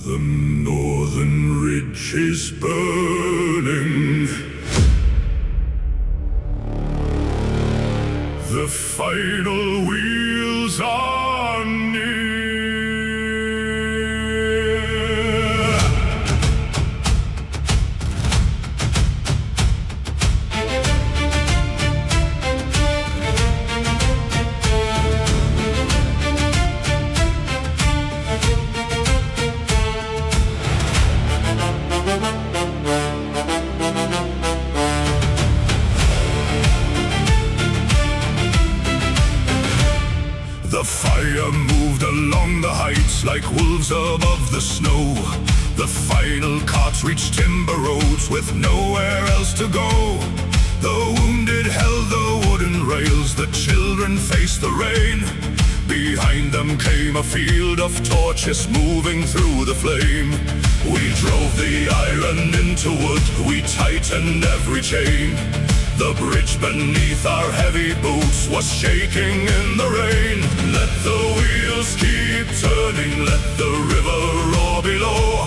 The northern ridge is burning. The final wheels are near. The fire moved along the heights like wolves above the snow. The final carts reached timber roads with nowhere else to go. The wounded held the wooden rails, the children faced the rain. Behind them came a field of torches moving through the flame. We drove the iron into wood, we tightened every chain. The bridge beneath our heavy boots was shaking in the rain. Let the wheels keep turning, let the river roar below.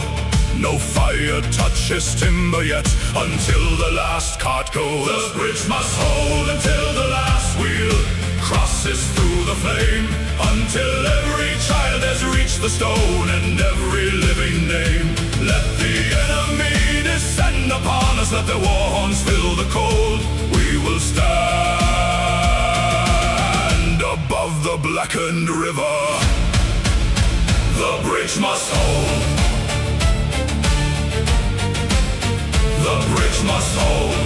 No fire touches timber yet, until the last cart goes. The bridge must hold until the last wheel crosses through the flame. Until every child has reached the stone and every living name. Let the enemy descend upon us, let their war horns fill the cold. We will stand above the blackened river. The bridge must hold. The bridge must hold.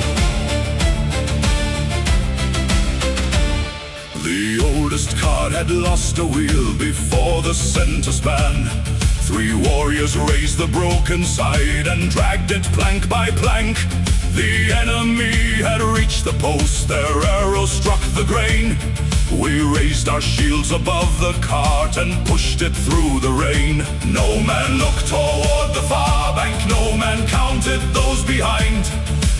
The oldest cart had lost a wheel before the center span. 3 warriors raised the broken side and dragged it plank by plank. The enemy had reached the post, their arrows struck the grain. We raised our shields above the cart and pushed it through the rain. No man looked toward the far bank, no man counted those behind.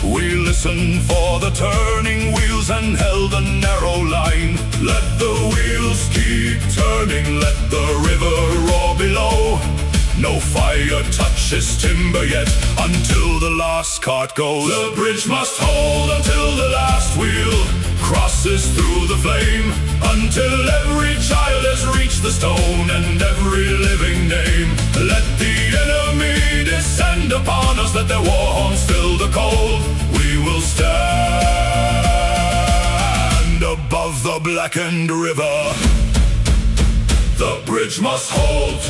We listened for the turning wheels and held a narrow line. Let the wheels keep turning, let the river roar below. No fire touches timber yet, until the last cart goes. The bridge must hold until the last wheel crosses through the flame. Until every child has reached the stone and every living name. Let the enemy descend upon us, let their war horns fill the cold. We will stand above the blackened river. The bridge must hold.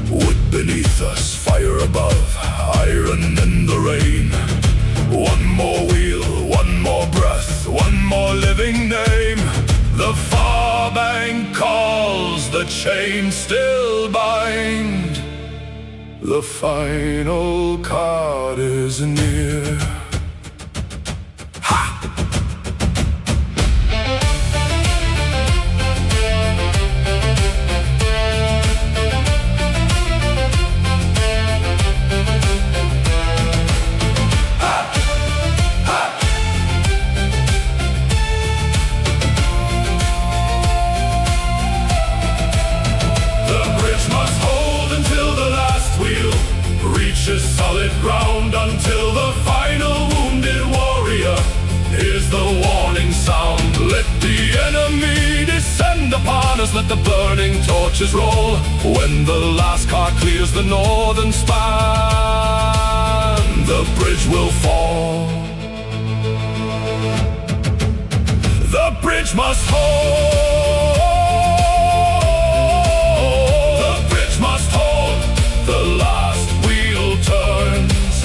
Wood beneath us, fire above, iron in the rain. One more wheel, one more breath, one more living name. The far bank calls, the chain still bind. The final cart is near. Solid ground until the final wounded warrior hears the warning sound. Let the enemy descend upon us, let the burning torches roll. When the last car clears the northern span, the bridge will fall. The bridge must hold. The bridge must hold. The last turns.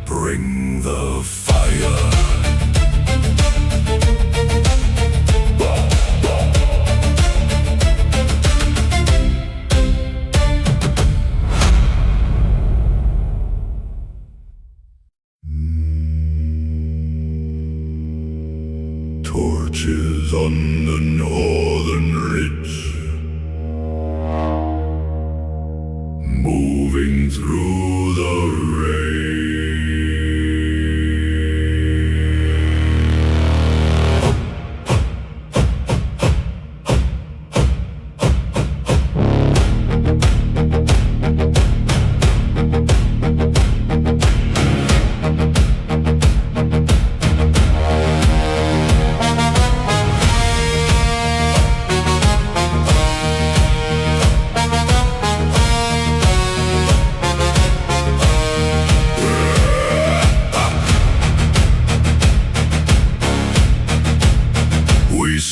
Bring the fire. Torches on the northern ridge, moving through the rain.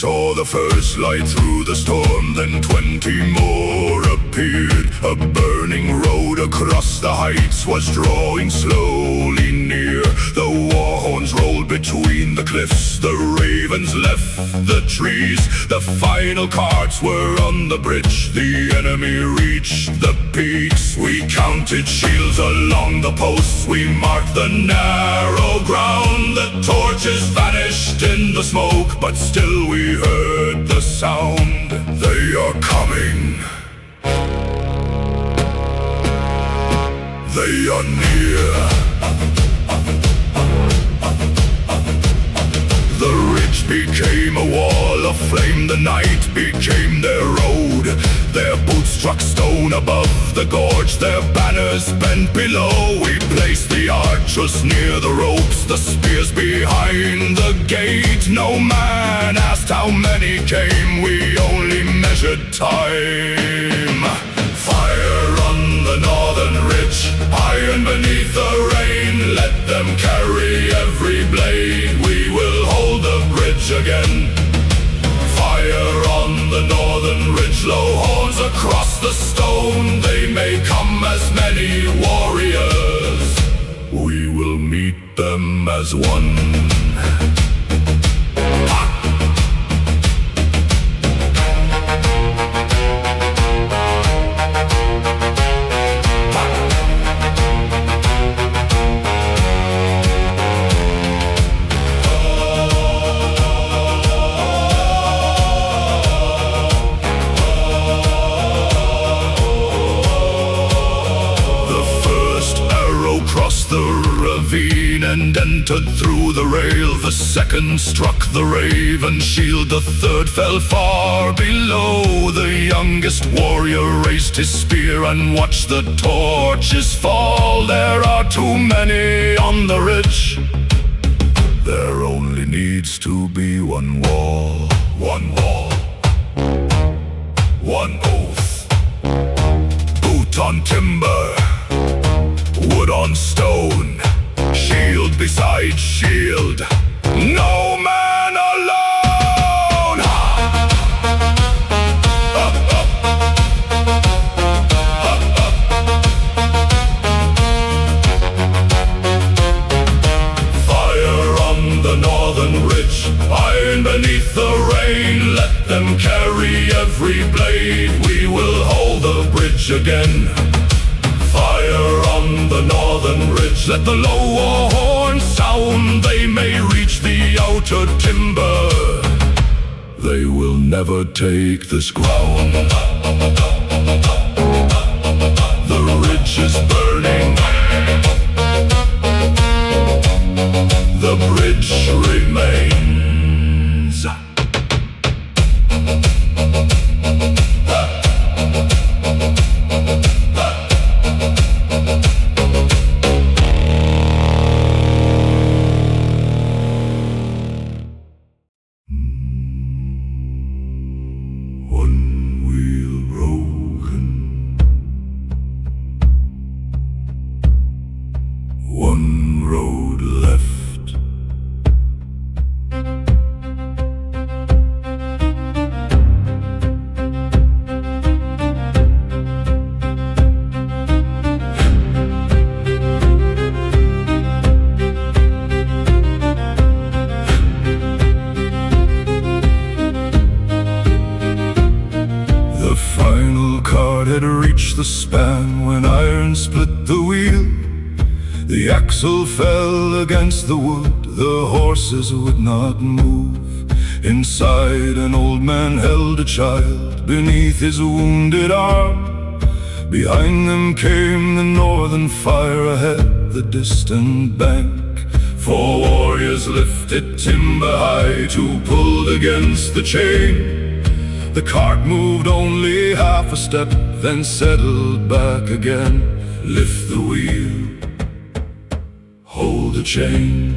saw the first light through the storm, then 20 more appeared. A burning road across the heights was drawing slowly near. The war horns rolled between the cliffs, the ravens left the trees. The final carts were on the bridge, the enemy reached the peaks. We counted shields along the posts, we marked the narrow ground. The torches vanished in the smoke, but still we heard the sound. They are coming. They are near. The ridge became a wall of flame, the night became their road. Their boots struck stone above the gorge, their banners bent below. We placed the archers near the ropes, the spears behind the gate. No man asked how many came, we only measured time. Fire on the northern ridge, iron beneath the rain. Let them carry every blade, we will hold the bridge again. Fire on the northern ridge, low horns across the stone. They may come as many warriors, we will meet them as one. The ravine and entered through the rail. The second struck the raven shield, the third fell far below. The youngest warrior raised his spear and watched the torches fall. There are too many on the ridge, there only needs to be one wall. One wall, one oath. Boot on timber, wood on stone, shield beside shield, no man alone. Up, up. Up, up. Fire on the northern ridge, iron beneath the rain. Let them carry every blade, we will hold the bridge again. Fire on the northern ridge, let the low war horn sound. They may reach the outer timber, they will never take this ground. The ridge is burning, the bridge remains. One road left. The final cart had reached the span when iron split the wheel. The axle fell against the wood, the horses would not move. Inside, an old man held a child beneath his wounded arm. Behind them came the northern fire, ahead the distant bank. 4 warriors lifted timber high, 2 pulled against the chain. The cart moved only half a step, then settled back again. Lift the wheel, hold the chain.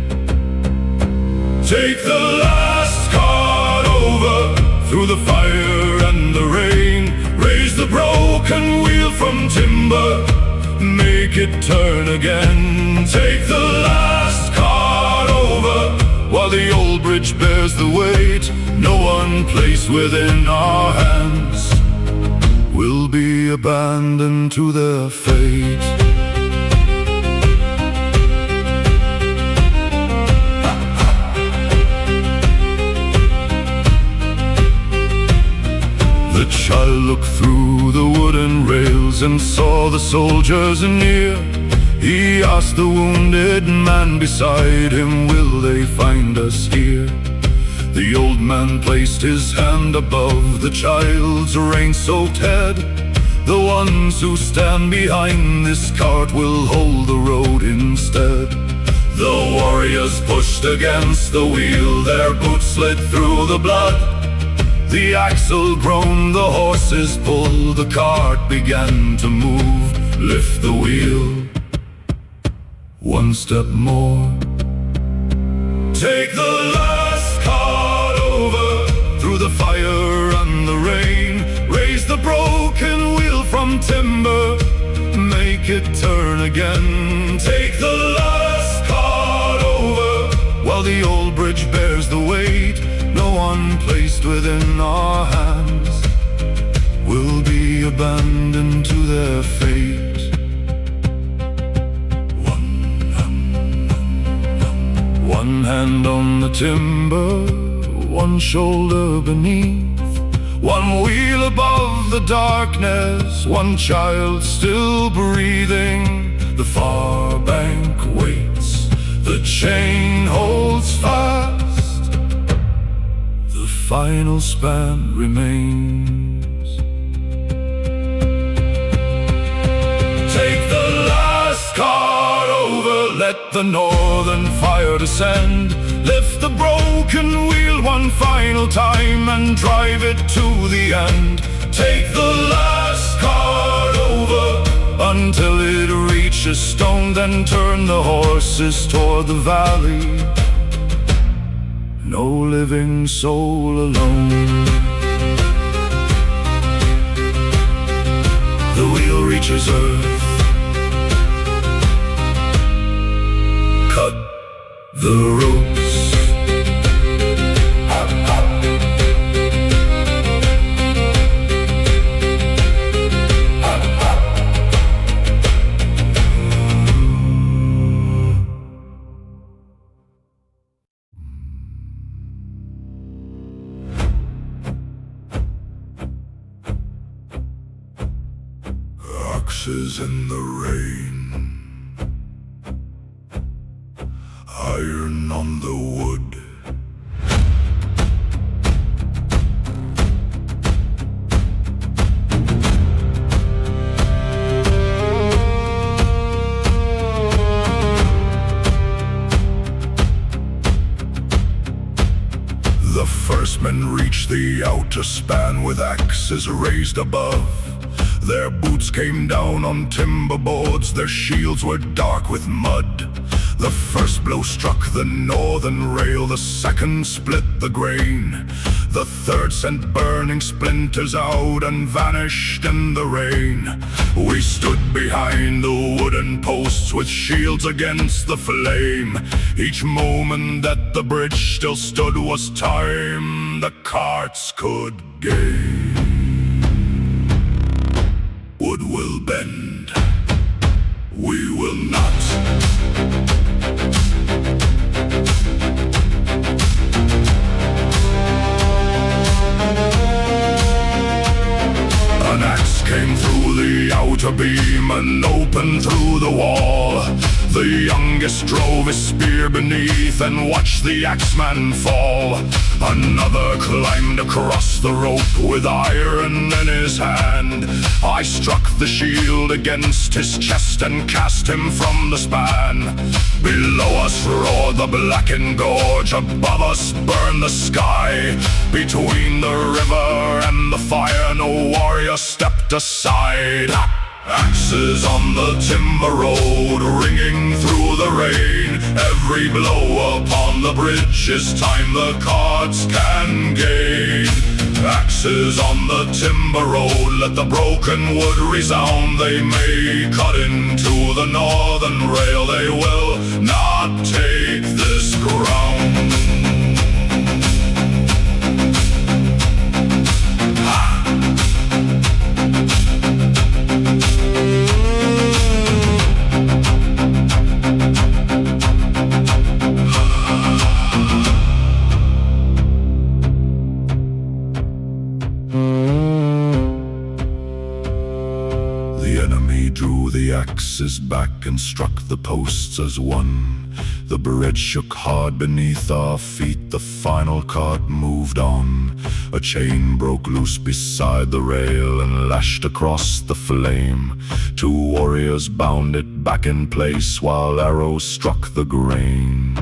Take the last cart over, through the fire and the rain. Raise the broken wheel from timber, make it turn again. Take the last cart over, while the old bridge bears the weight. No one placed within our hands will be abandoned to their fate. The child looked through the wooden rails and saw the soldiers near. He asked the wounded man beside him, will they find us here? The old man placed his hand above the child's rain-soaked head. The ones who stand behind this cart will hold the road instead. The warriors pushed against the wheel, their boots slid through the blood. The axle groaned, the horses pulled, the cart began to move. Lift the wheel one step more. Take the last cart over through the fire and the rain. Raise the broken wheel from timber, make it turn again. Take the last cart over while the old bridge bears the weight. No one placed within our hands will be abandoned to their fate. One hand on the timber, one shoulder beneath, one wheel above the darkness, one child still breathing. The far bank waits, the chain holds fast, the final span remains. Take the last cart over, let the northern fire descend. Lift the broken wheel one final time and drive it to the end. Take the last cart over until it reaches stone, then turn the horses toward the valley. No living soul alone. The wheel reaches earth. Cut the ropes. Axes in the rain, iron on the wood. The first men reached the outer span with axes raised above. Their boots came down on timber boards, their shields were dark with mud. The first blow struck the northern rail, the second split the grain. The third sent burning splinters out and vanished in the rain. We stood behind the wooden posts with shields against the flame. Each moment that the bridge still stood was time the carts could gain. Wood will bend, we will not. An axe came through the outer beam and opened through the wall. The youngest drove his spear beneath and watched the axeman fall. Another climbed across the rope with iron in his hand. I struck the shield against his chest and cast him from the span. Below us roared the blackened gorge, above us burned the sky. Between the river and the fire no warrior stepped aside. Axes on the timber road, ringing through the rain. Every blow upon the bridge is time the carts can gain. Axes on the timber road, let the broken wood resound. They may cut into the northern rail, they will not take this ground. axes back and struck the posts as one. The bridge shook hard beneath our feet, the final cart moved on. A chain broke loose beside the rail and lashed across the flame. Two warriors bound it back in place while arrows struck the grain.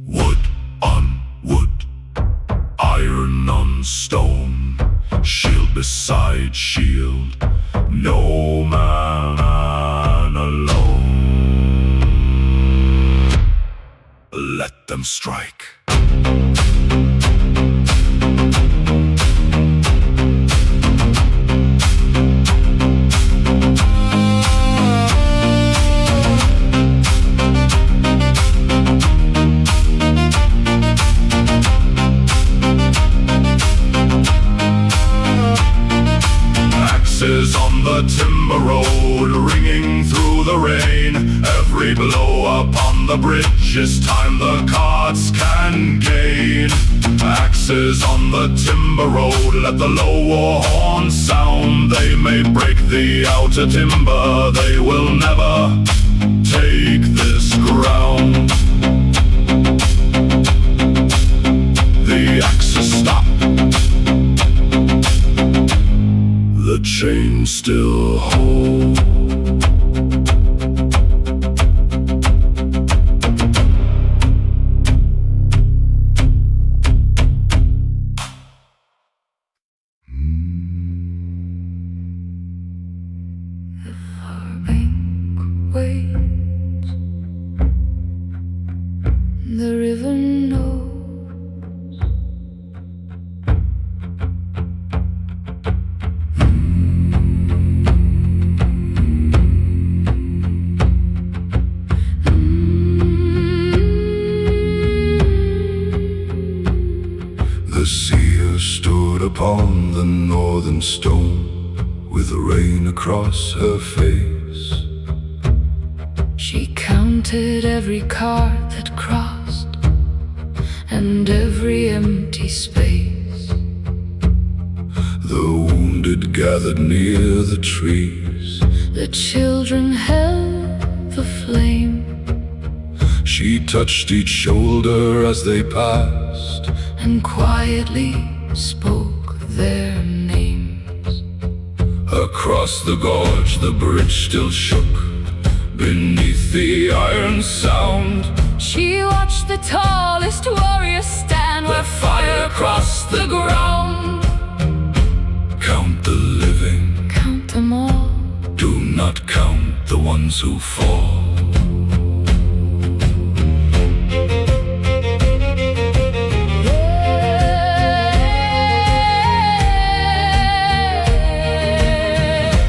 Wood on wood, iron on stone, shield beside shield, no man alone. Let them strike. Axes on the timber road, ringing through the rain. Every blow upon the bridge is time the carts can gain. Axes on the timber road, let the low war horn sound. They may break the outer timber, they will never take this ground. The axes stop, the chain still holds. The far bank waits, the river knows. The seer stood upon the northern stone, with the rain across her face. She counted every cart that crossed, and every empty space. The wounded gathered near the trees, The children held the flame. she touched each shoulder as they passed, And quietly spoke their names. across the gorge the bridge still shook beneath the iron sound. She watched the tallest warrior stand where fire crossed the ground. Count the living, Count them all, do not count the ones who fall.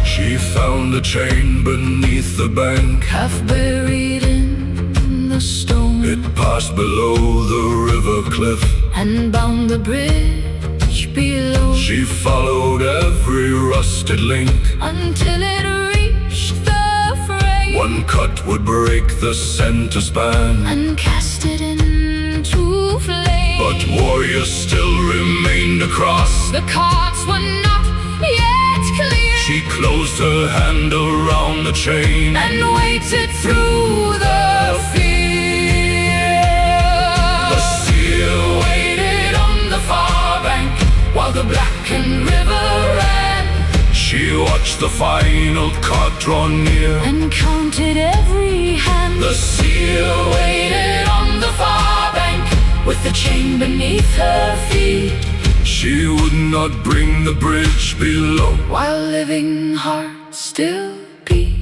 She found a chain beneath the bank, half buried in the stone, it passed below the river cliff. and bound the bridge below, She followed every rusted link, until it reached the frame. one cut would break the center span, And cast it into flame. but warriors still remained across. The carts were not yet clear, She closed her hand around the chain, and waited through the fear. the seer Waited on the far bank while the blackened river ran, She watched the final cart draw near. and counted every hand. The seer Waited on the far bank with the chain beneath her feet, she would not bring the bridge below, while living hearts still beat.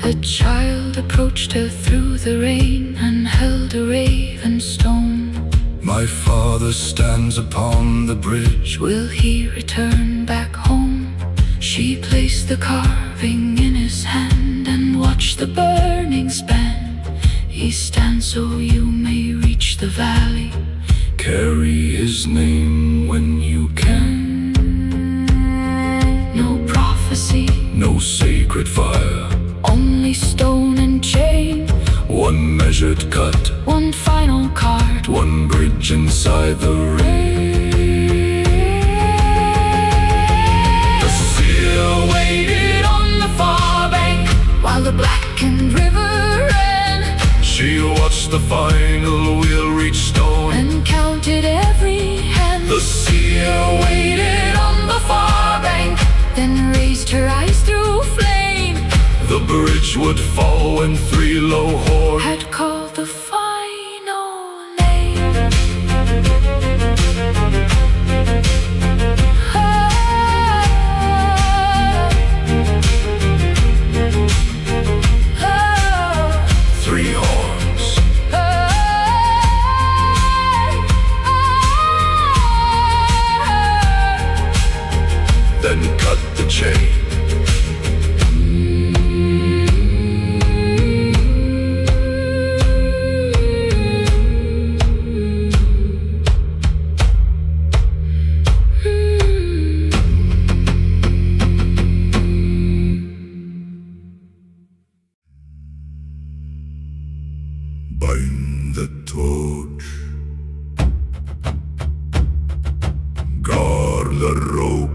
A child approached her through the rain and held a raven stone. My father stands upon the bridge. Will he return back home? She placed the carving in his hand and watched the burning span. He stands so you may reach the valley. Carry his name when you can. No prophecy, No sacred fire, only stone and chain. one measured cut, One final card, one bridge inside the rain. watched the final wheel reach stone and counted every hand. The seer Waited on the far bank, then raised her eyes through flame. the bridge would fall when three low horns Had called the final name. three horns. Then cut the chain. Bind the torch, guard the rope,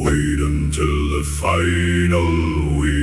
wait until the final wheel.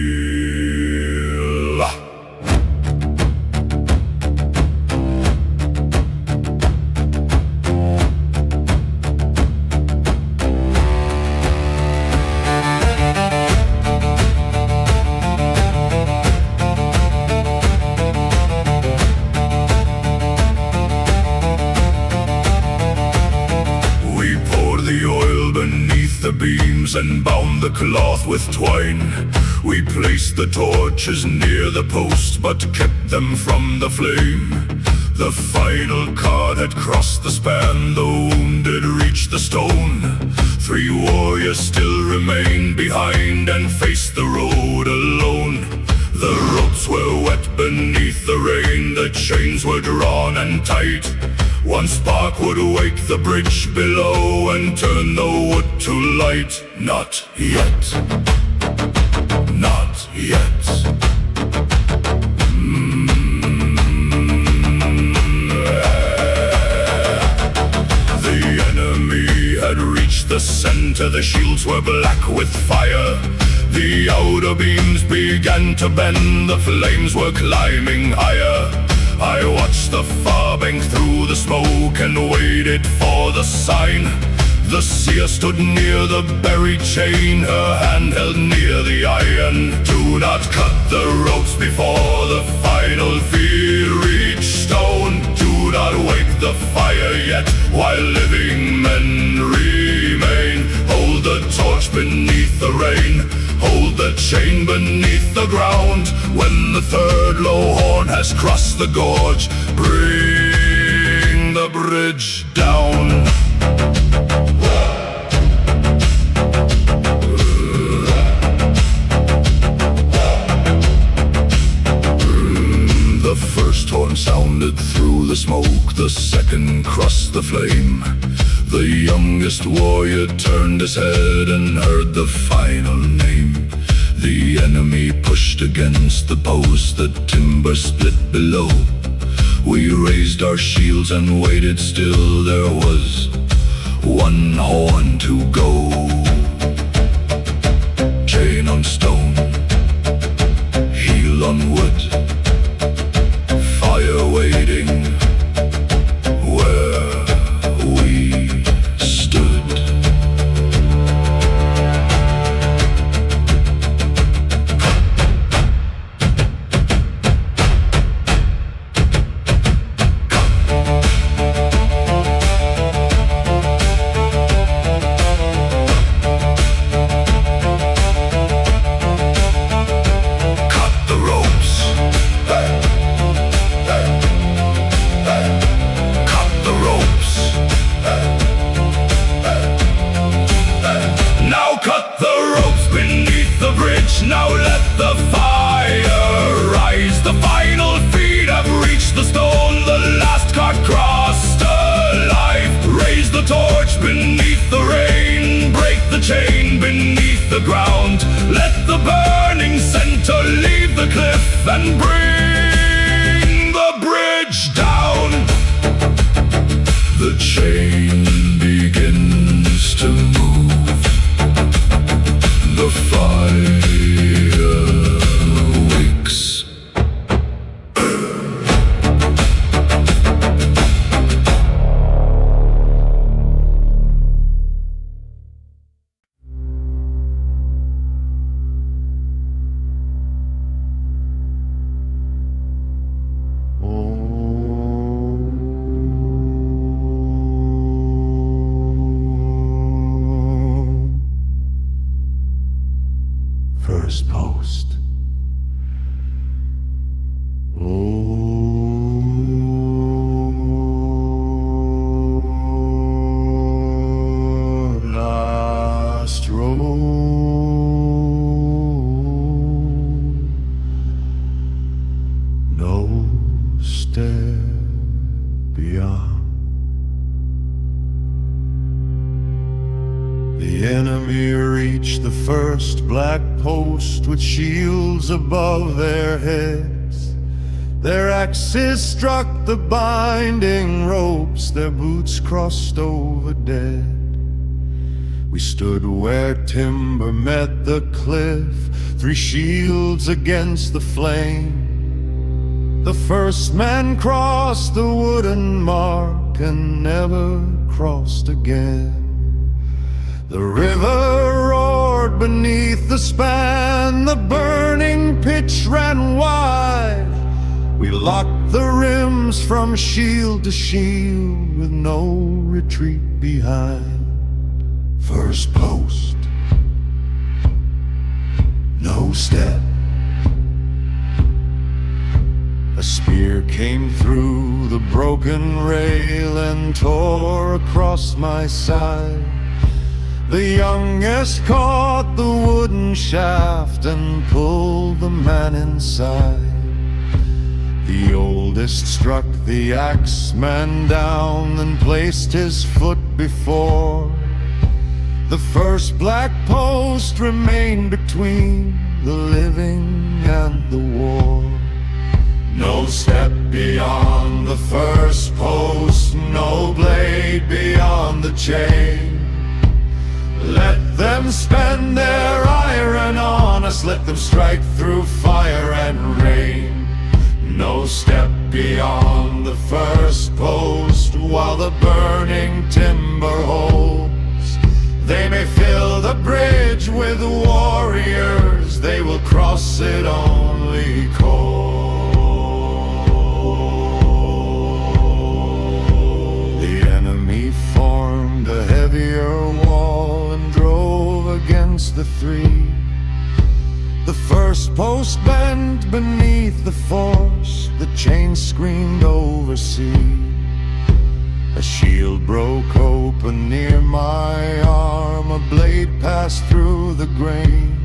The beams and bound the cloth with twine. We placed the torches near the post, but kept them from the flame. The final card had crossed the span, the wounded reached the stone. Three warriors still remained behind and faced the road alone. The ropes were wet beneath the rain, the chains were drawn and tight. One spark would wake the bridge below and turn the wood to light. Not yet. Not yet. The enemy had reached the center. The shields were black with fire. The outer beams began to bend. The flames were climbing higher. I watched the far bank through the smoke and waited for the sign. The seer stood near the buried chain, her hand held near the iron. Do not cut the ropes before the final fear reach stone. Do not wake the fire yet while living men remain. Hold the torch beneath the rain, hold the chain beneath the ground. When the third low horn has crossed the gorge, bring the bridge down. The first horn sounded through the smoke, the second crossed the flame. The youngest warrior turned his head and heard the final name. The enemy pushed against the post, the timber split below. We raised our shields and waited still. There was one horn to go. Chain on stone, heel on wood, fire waiting where we stood. Now let the fire rise. The final feet have reached the stone. The last cart crossed alive. Raise the torch beneath the rain. Break the chain beneath the ground. Let the burning center leave the cliff and bring the bridge down. The chain begins to move. The fire wakes. First post. Oh, last road, no stair beyond. The enemy reached the first black post with shields above their heads. Their axes struck the binding ropes, their boots crossed over dead. We stood where timber met the cliff, 3 shields against the flame. The first man crossed the wooden mark and never crossed again. The river roared beneath the span, the burning pitch ran wide. We locked the rims from shield to shield with no retreat behind. First post, no step. A spear came through the broken rail and tore across my side. The youngest caught the wooden shaft and pulled the man inside. The oldest struck the axeman down and placed his foot before. The first black post remained between the living and the war. No step beyond the first post, no blade beyond the chain. Let them spend their iron on us, let them strike through fire and rain. No step beyond the first post while the burning timber holds. They may fill the bridge with warriors, they will cross it only cold. The enemy formed a heavier wall and drove against the 3. The first post bent beneath the force, the chain screamed overseas. A shield broke open near my arm, a blade passed through the grain.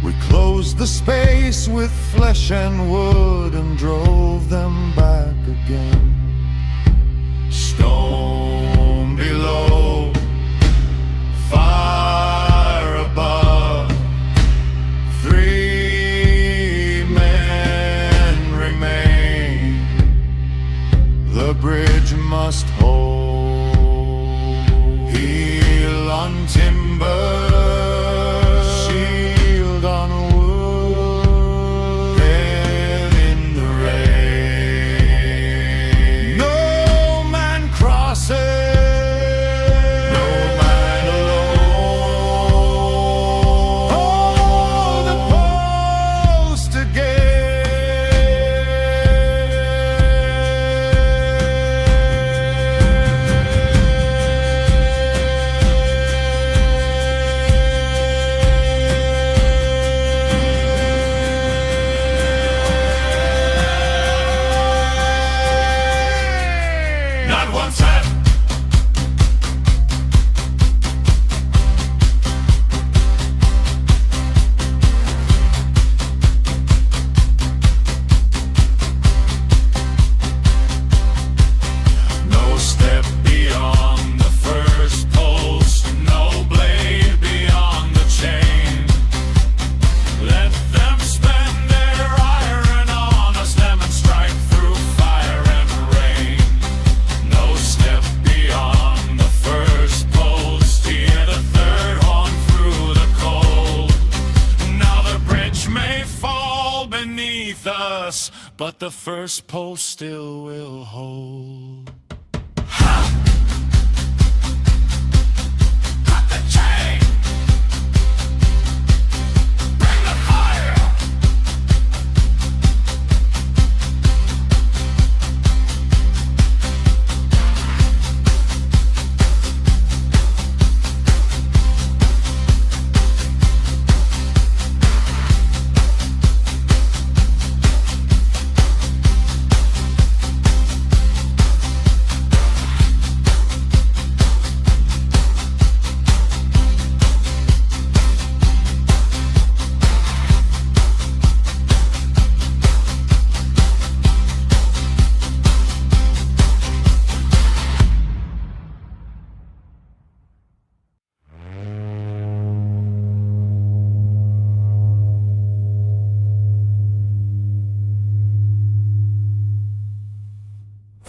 We closed the space with flesh and wood and drove them back again. Stone below, fire above, 3 men remain. The bridge must hold, heel on timber, shield on wood, dead in the rain. No man crosses, no man alone. Hold the post not one step. No step beyond the first post, no blade beyond the chain. Let them spend their iron on us, them and strike through fire and rain. No step beyond the first post, hear the third horn through the cold. Now the bridge may fall beneath us, but the first post still will hold. Cut the chain! Bring the fire!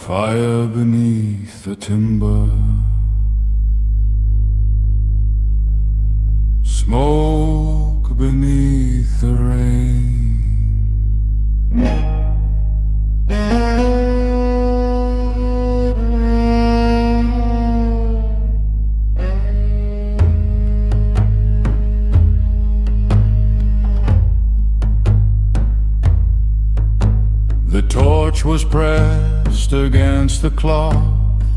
Fire beneath the timber, smoke beneath the rain. The torch was pressed against the cloth,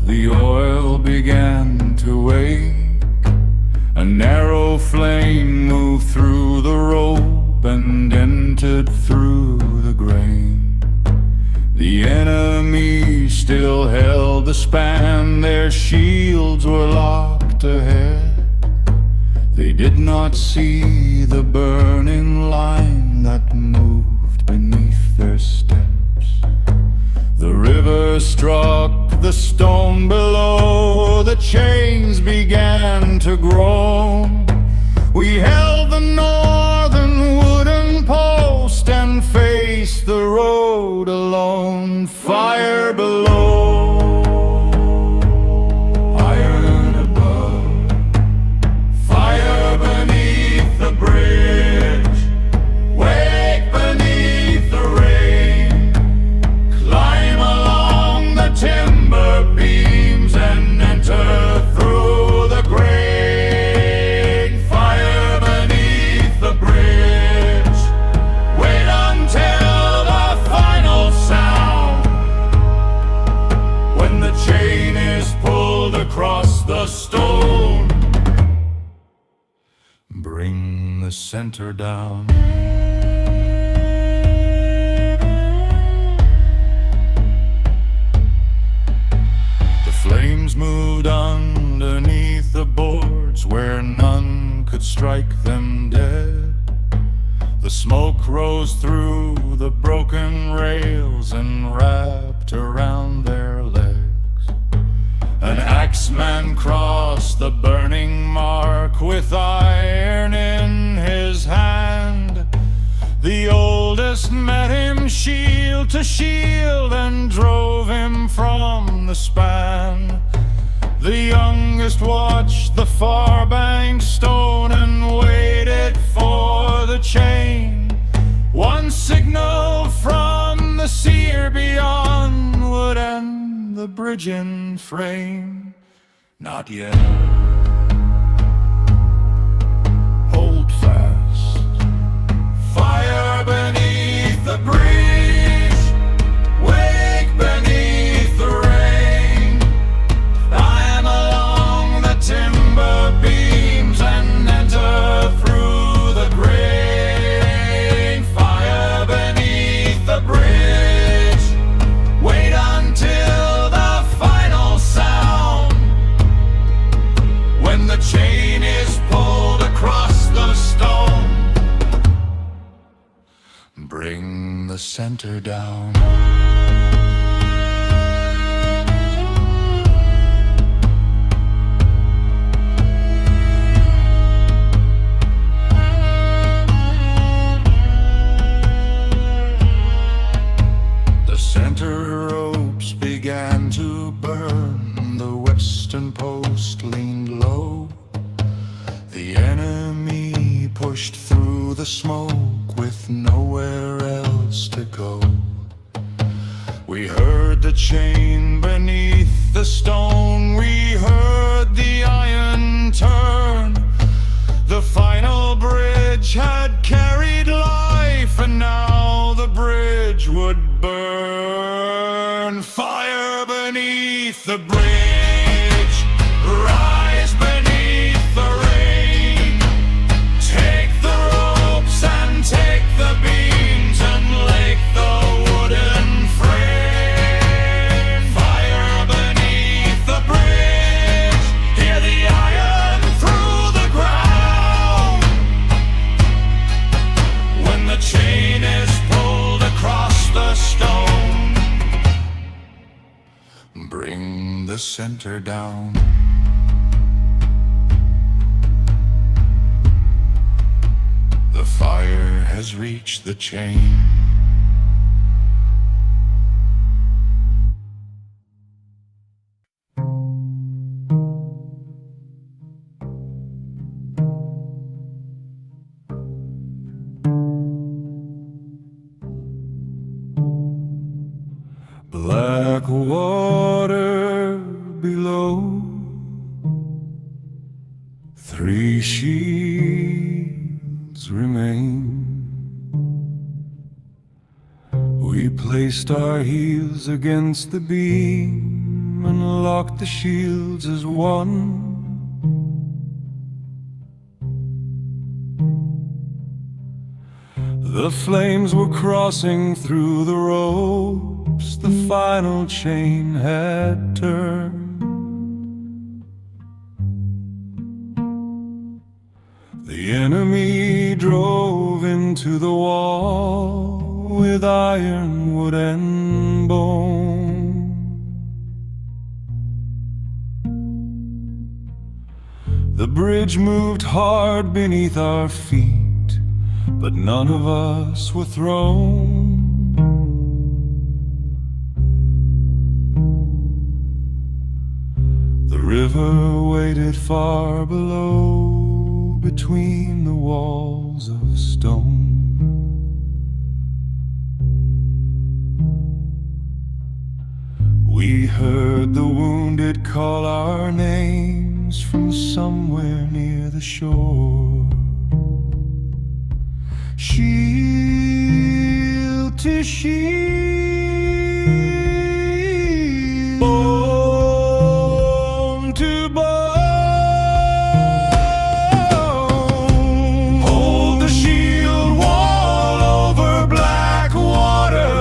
the oil began to wake. A narrow flame moved through the rope and entered through the grain. The enemy still held the span, their shields were locked ahead. They did not see the burning line that moved beneath their steps. The river struck the stone below, the chains began to groan. We held the northern wooden post and faced the road alone. Fire below, iron above, fire beneath the bridge, wake beneath the rain. Climb along the timber beams and enter through the grain. Fire beneath the bridge, wait until the final sound, when the chain is pulled across the stone. Bring the center down. Flames moved underneath the boards where none could strike them dead. The smoke rose through the broken rails and wrapped around their legs. An axeman crossed the burning mark with iron in his hand. The oldest met him shield to shield and drove him from the span. The youngest watched the far bank stone and waited for the chain. One signal from the Seer beyond would end the bridge in frame. Not yet. Hold fast. Fire beneath the bridge, wake beneath the rain. Climb along the timber beams and enter through the grain. Fire beneath the bridge, wait until the final sound, when the chain is pulled across the stone. Bring the center down. The center ropes began to burn, the western post leaned low. The enemy pushed through the smoke with nowhere else to go. We heard the chain beneath the stone, we heard the iron turn. The final bridge had carried life, and now the bridge would burn. Fire beneath the bridge, rise beneath the rain. Take the ropes and take the beams and lake the wooden frame. Fire beneath the bridge, hear the iron through the ground, when the chain is pulled across the stone. Bring the center down. The fire has reached the chain. black water below. 3 shields remain. We placed our heels against the beam and locked the shields as one. The flames were crossing through the ropes, the final chain had turned. The enemy drove into the wall with iron, wood, and bone. The bridge moved hard beneath our feet, but none of us were thrown. The river waited far below, between the walls of stone. We heard the wounded call our names from somewhere near the shore. Shield to shield, bone to bone. Hold the shield wall over black water.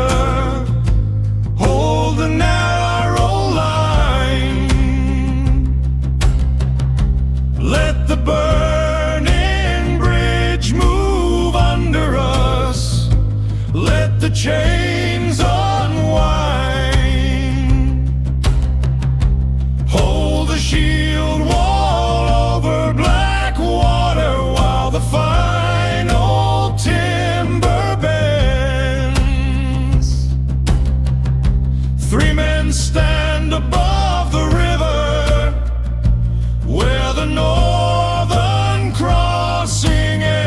Hold the narrow line. Let the burning bridge move under us. Let the chains unwind. Hold the shield wall over black water while the final timber bends. 3 men stand above the river where the northern crossing ends.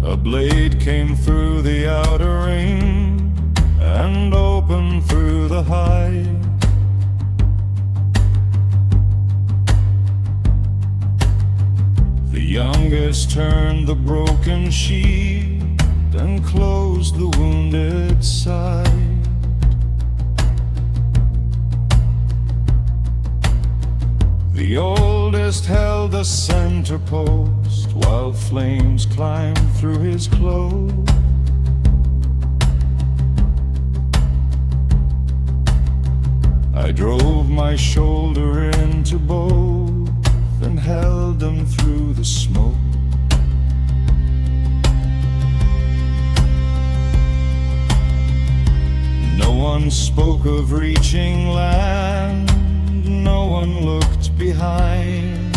A blade came through the outer ring and opened through the hide. The youngest turned the broken sheet and closed the wounded side. The oldest held the center post while flames climbed through his clothes. I drove my shoulder into both and held them through the smoke. No one spoke of reaching land, no one looked behind.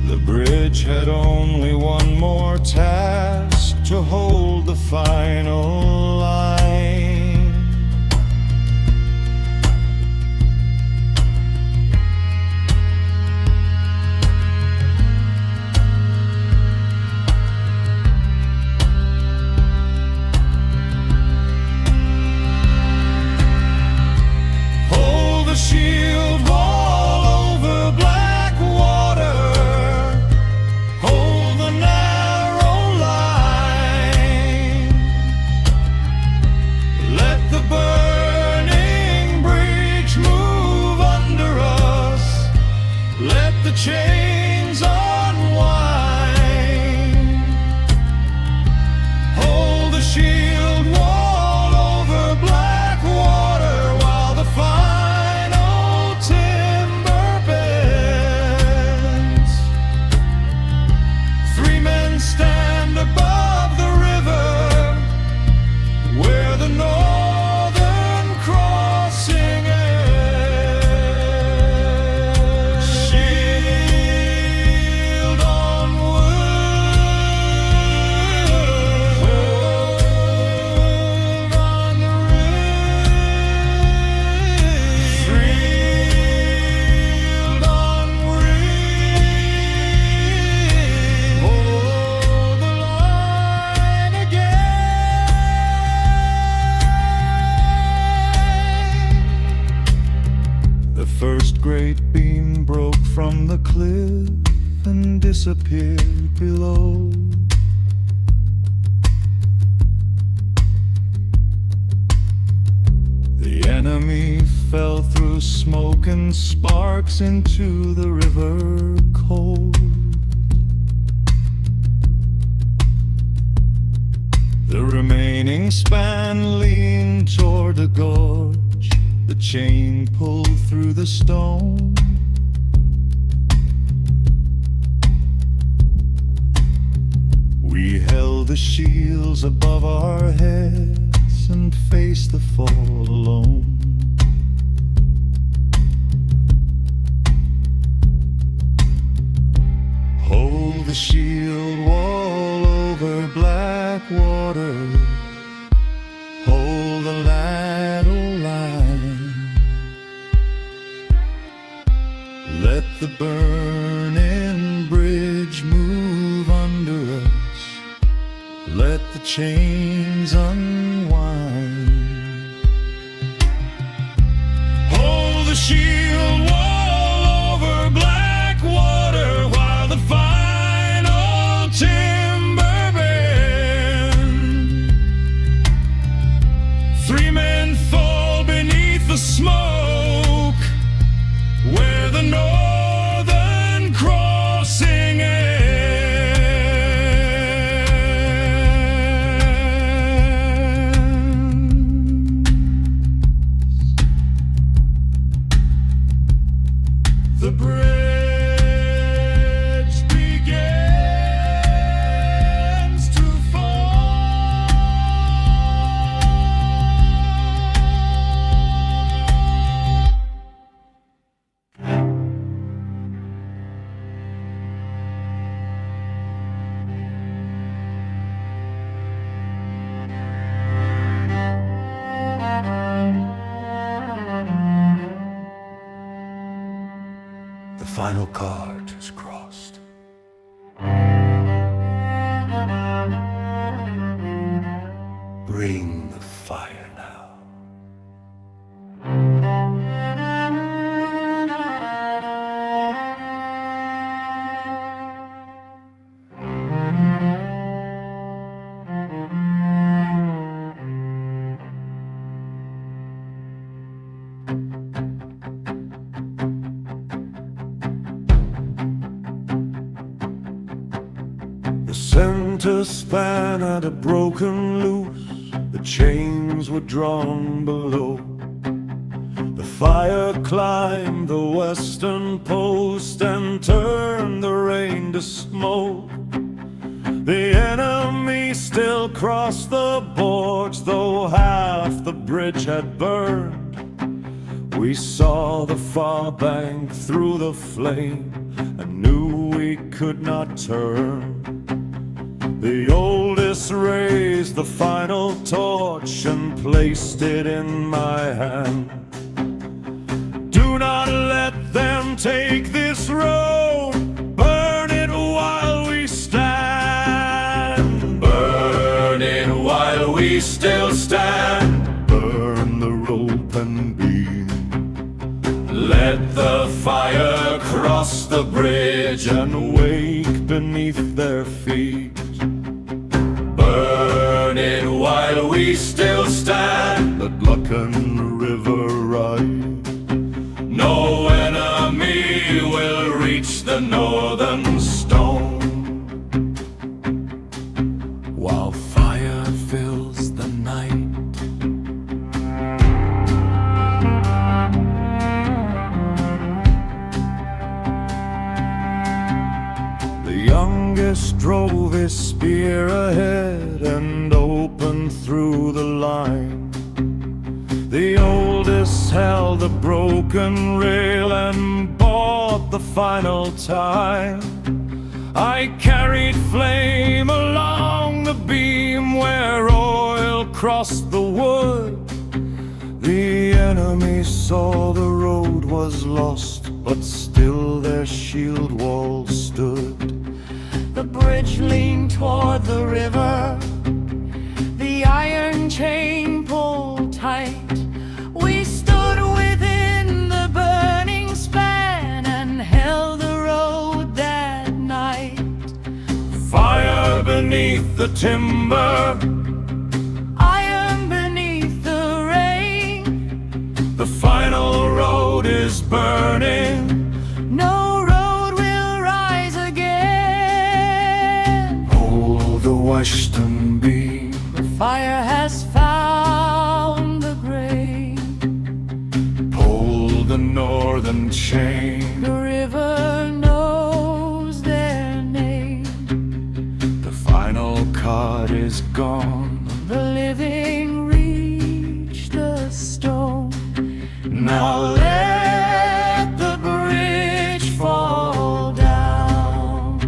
The bridge had only one more task, to hold the final line. Hold the shield wall over black water. Hold the narrow line. great beam broke from the cliff and disappeared below. The enemy fell through smoke and sparks into the river cold. The remaining span leaned toward the gorge, the chain pulled through the stone. We held the shields above our heads and faced the fall alone. Hold the shield wall over black water, hold the ladder line. Let the burning bridge move under us, let the chains unwind. Hold the shield wall over black water while the final timber bend. 3 men fall beneath the smoke where the northern crossing ends. The bridge begins to fall. The final card is crossed. Bring the fire now. The center span had a broken loose, the chains were drawn below. The fire climbed the western post and turned the rain to smoke. The enemy still crossed the boards, though half the bridge had burned. We saw the far bank through the flame and knew we could not turn. The oldest raised the final torch and placed it in my hand. Do not let them take this road, burn it while we stand. Burn it while we still stand. Burn the rope and beam. Let the fire cross the bridge and wake beneath their feet. Burn it while we still stand. Let luck and the river ride. No enemy will reach the northern stone. While fire fills the night, the youngest drove his spear ahead and opened through the line. The oldest held the broken rail and bought the final time. I carried flame along the beam where oil crossed the wood. The enemy saw the road was lost, but still their shield wall stood. The bridge leaned toward the river, the iron chain pulled tight. We stood within the burning span. the timber, iron beneath the rain. the final road is burning. No road will rise again. Hold the western beam, The fire has found the grain. pull the northern chain. The river knows their name. The final card is gone. The living reach the stone. Now let the bridge fall down.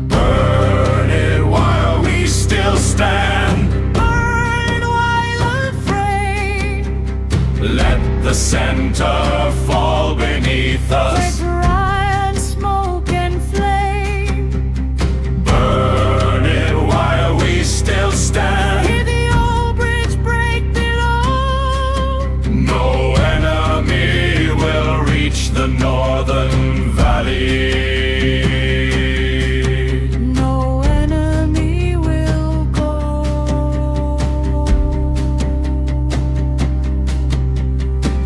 Burn it while we still stand. Burn while afraid. Let the center fall beneath Where us. dry and smoke and flame. Burn it while we still stand. Hear the old bridge break below. No enemy will reach the northern valley. No enemy will go.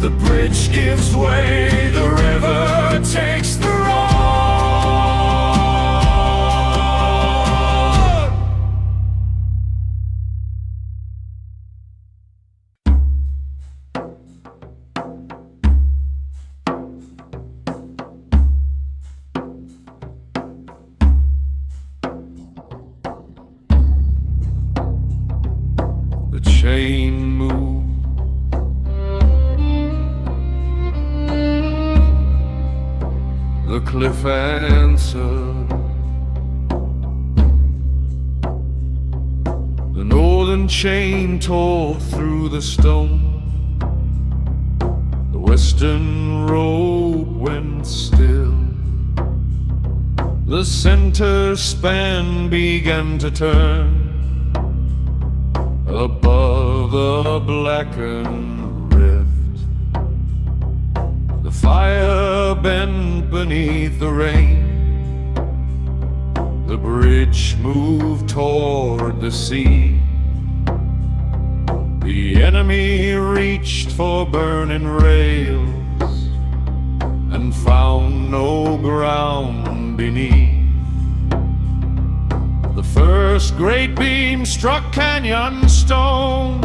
The bridge gives way, the river takes the road. The chain moved. The cliff answered. The northern chain tore through the stone. The western rope went still. The center span began to turn. Above the blackened rift, the fire bent beneath the rain. The bridge moved toward the sea. The enemy reached for burning rails and found no ground beneath. The first great beam struck canyon stone.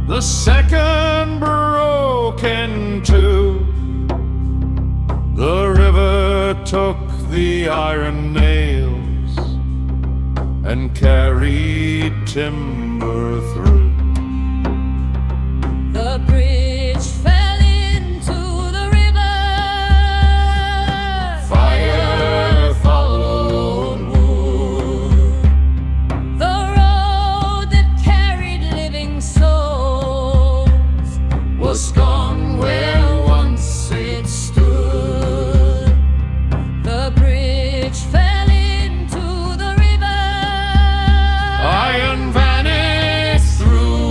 The second broke in two. The river took the iron nails and carried timber through. The bridge fell into the river. Fire followed wood. The road that carried living souls Was gone where once it stood. The bridge fell into the river. Iron vanished through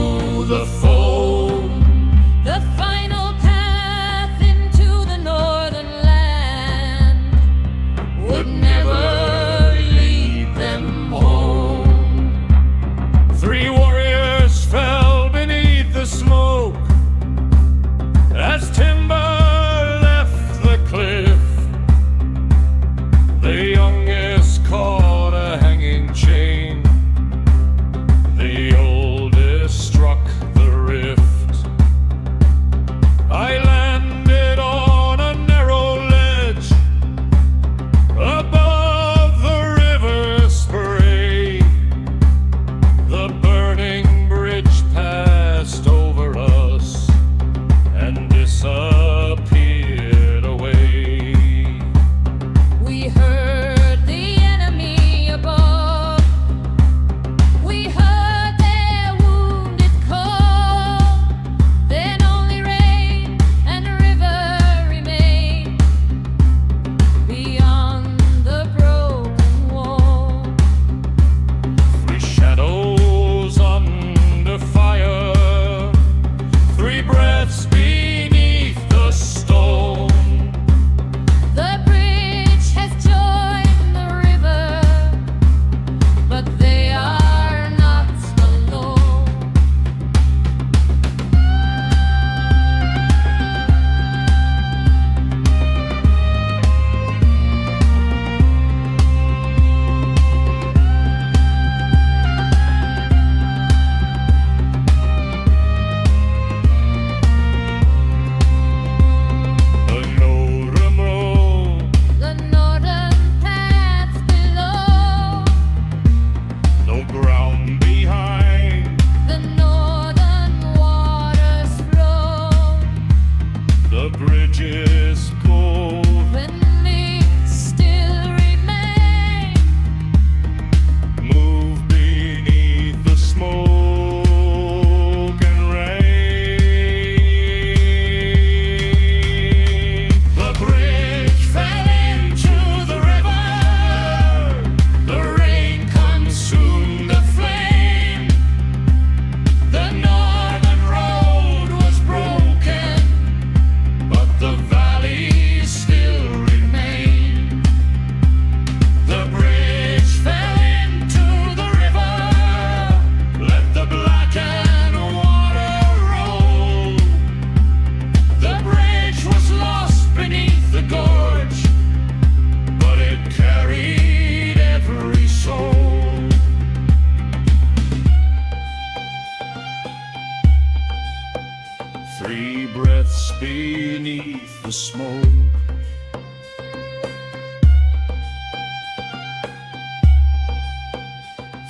beneath the smoke.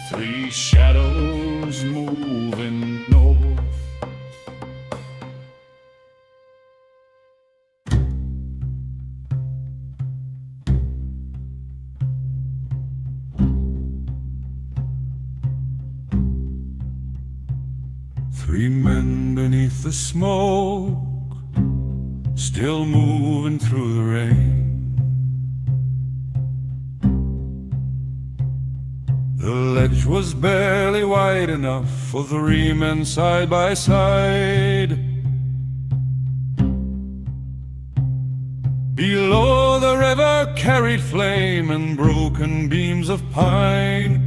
Three shadows moving north. Three men beneath the smoke, still moving through the rain. The ledge was barely wide enough for three men side by side. Below the river carried flame and broken beams of pine.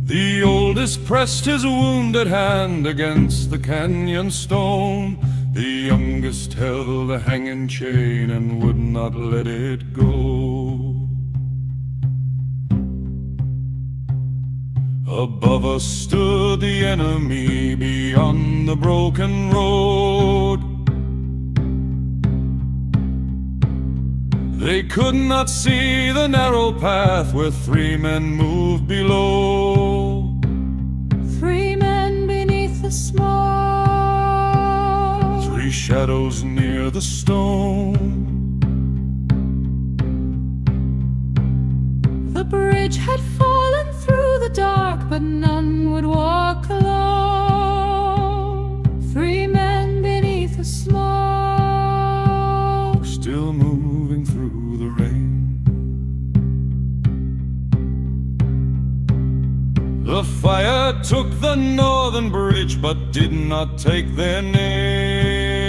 The oldest pressed his wounded hand against the canyon stone. The youngest held the hanging chain and would not let it go. Above us stood the enemy beyond the broken road. They could not see the narrow path where three men moved below. Three men beneath the smoke. Three shadows near the stone. The bridge had fallen through the dark, but none would walk alone. Three men beneath the smoke, Still moving through the rain. The fire took the northern bridge, but did not take their names.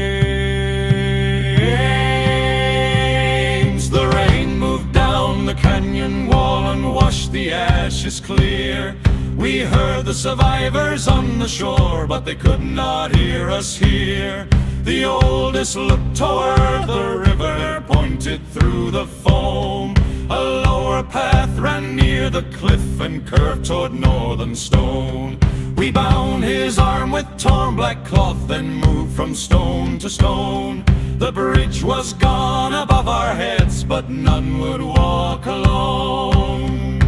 The rain moved down the canyon wall and washed the ashes clear. We heard the survivors on the shore, but they could not hear us here. The oldest looked toward the river, pointed through the foam. A lower path ran near the cliff and curved toward northern stone. We bound his arm with torn black cloth, then moved from stone to stone. The bridge was gone above our heads, but none would walk alone.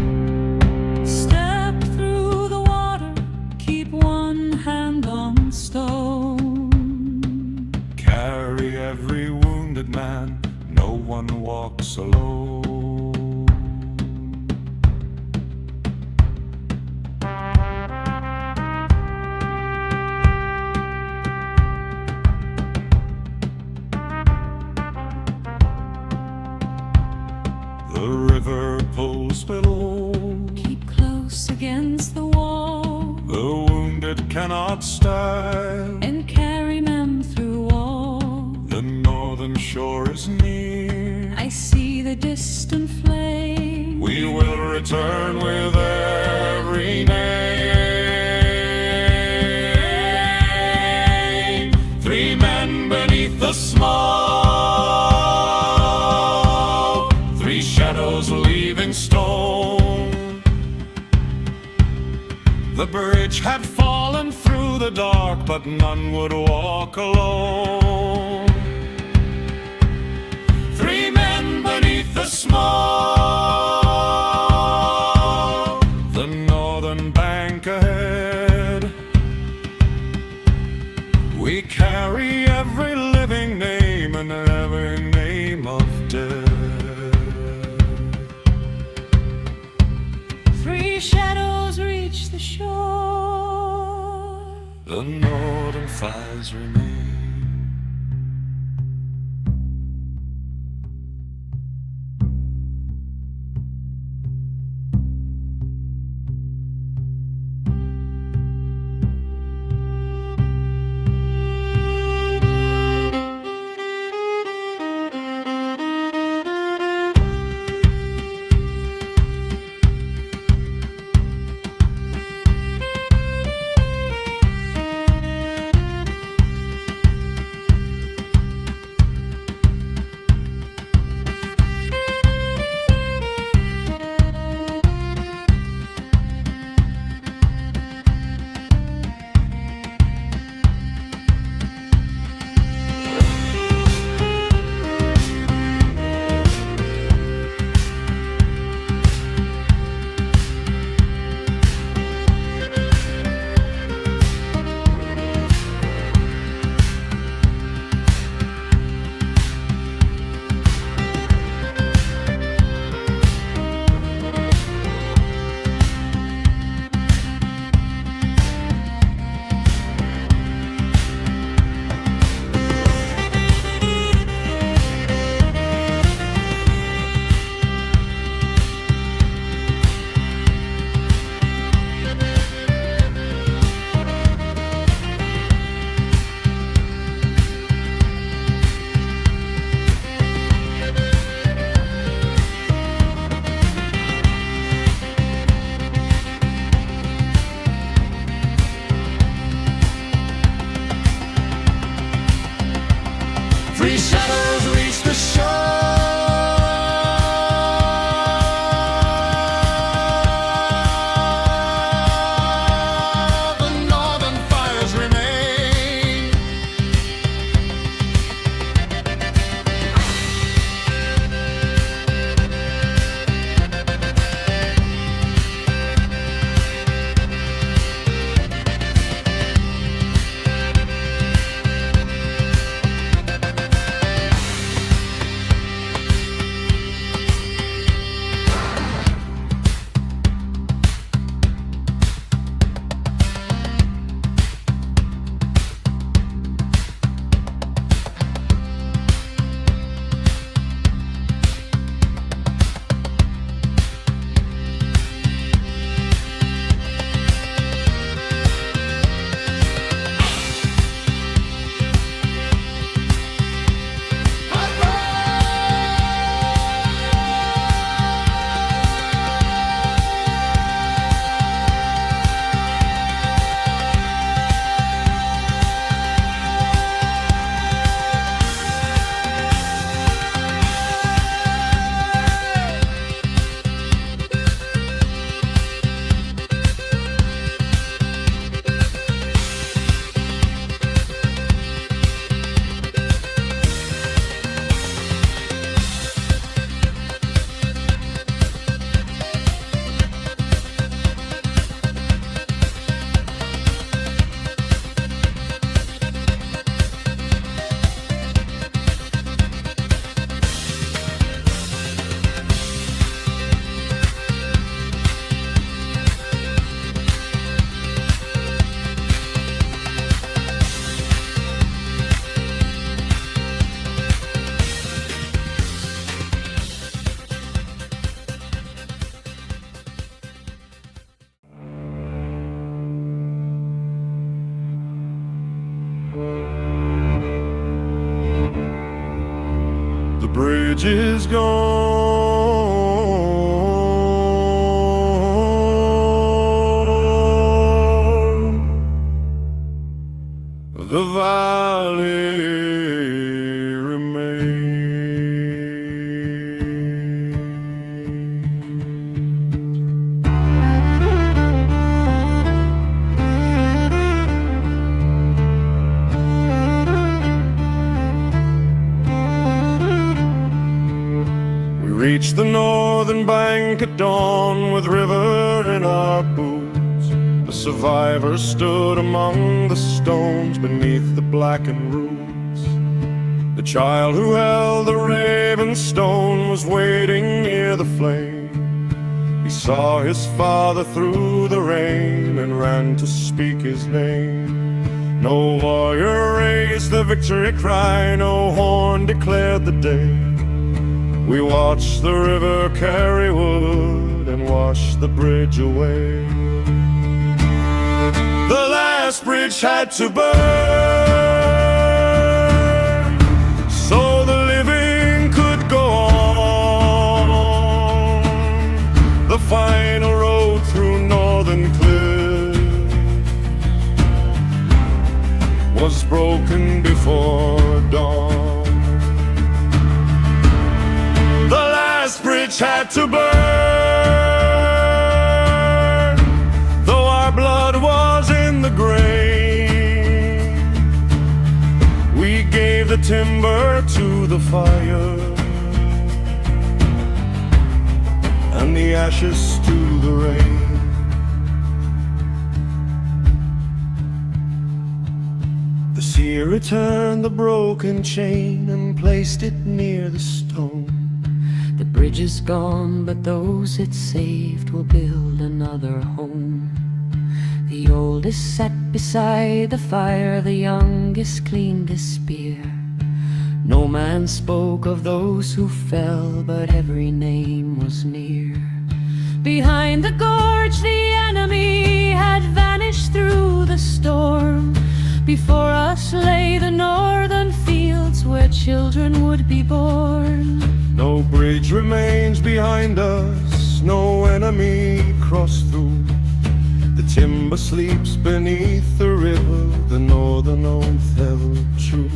step through the water, keep one hand on stone. Carry every wounded man, no one walks alone. The river pulls below. Keep close against the wall The wounded cannot stand. and carry them through all. The northern shore is near. I see the distant flame. We will return with every name. Three men beneath the smoke. Three shadows leaving stone. The bridge had fallen through the dark, but none would walk alone. Three men beneath the smoke. The northern bank ahead. We carry every living name and every name of death. Three shadows reach the shore. The northern fires remain. bridge is gone. The valley remains. We reached the northern bank at dawn with river in our boots. The survivors stood among the stones beneath the blackened roots. The child who held the raven stone was waiting near the flame. He saw his father through the rain and ran to speak his name. No warrior raised the victory cry, no horn declared the day. We watched the river carry wood and wash the bridge away. The last bridge had to burn so the living could go on. The final road through northern cliffs was broken before dawn. The last bridge had to burn, though our blood was in the grain. We gave the timber to the fire and the ashes to the rain. The seer returned the broken chain and placed it near the stone. The bridge is gone, but those it saved will build another home. The oldest sat beside the fire, the youngest cleaned his spear. No man spoke of those who fell, but every name was near. Behind the gorge the enemy had vanished through the storm. Before us lay the northern fields where children would be born. No bridge remains behind us, no enemy crossed through. The timber sleeps beneath the river, the northern oath held true.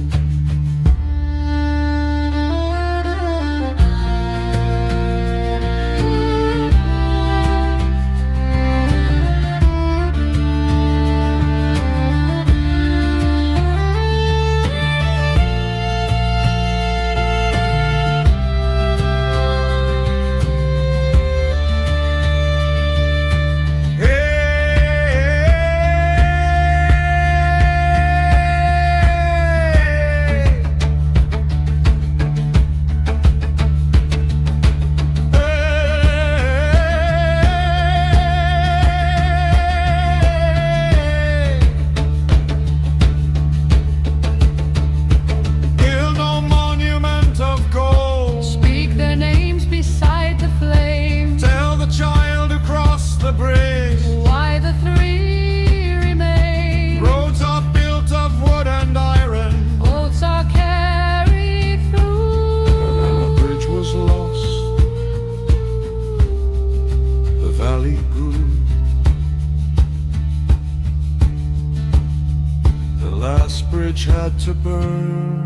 Bridge had to burn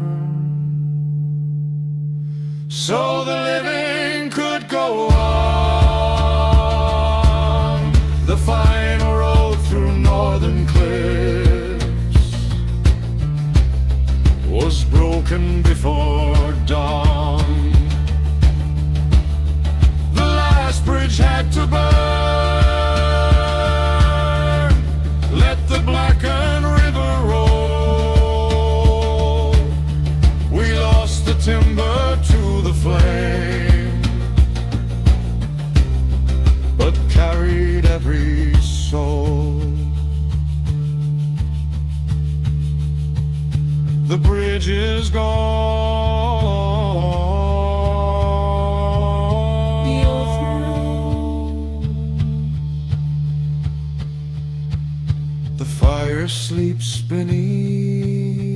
so the living could go on. The final road through northern cliffs was broken before dawn. The last bridge had to burn. Let the blackened river roll. Timber to the flame, but carried every soul. The bridge is gone. The fire sleeps beneath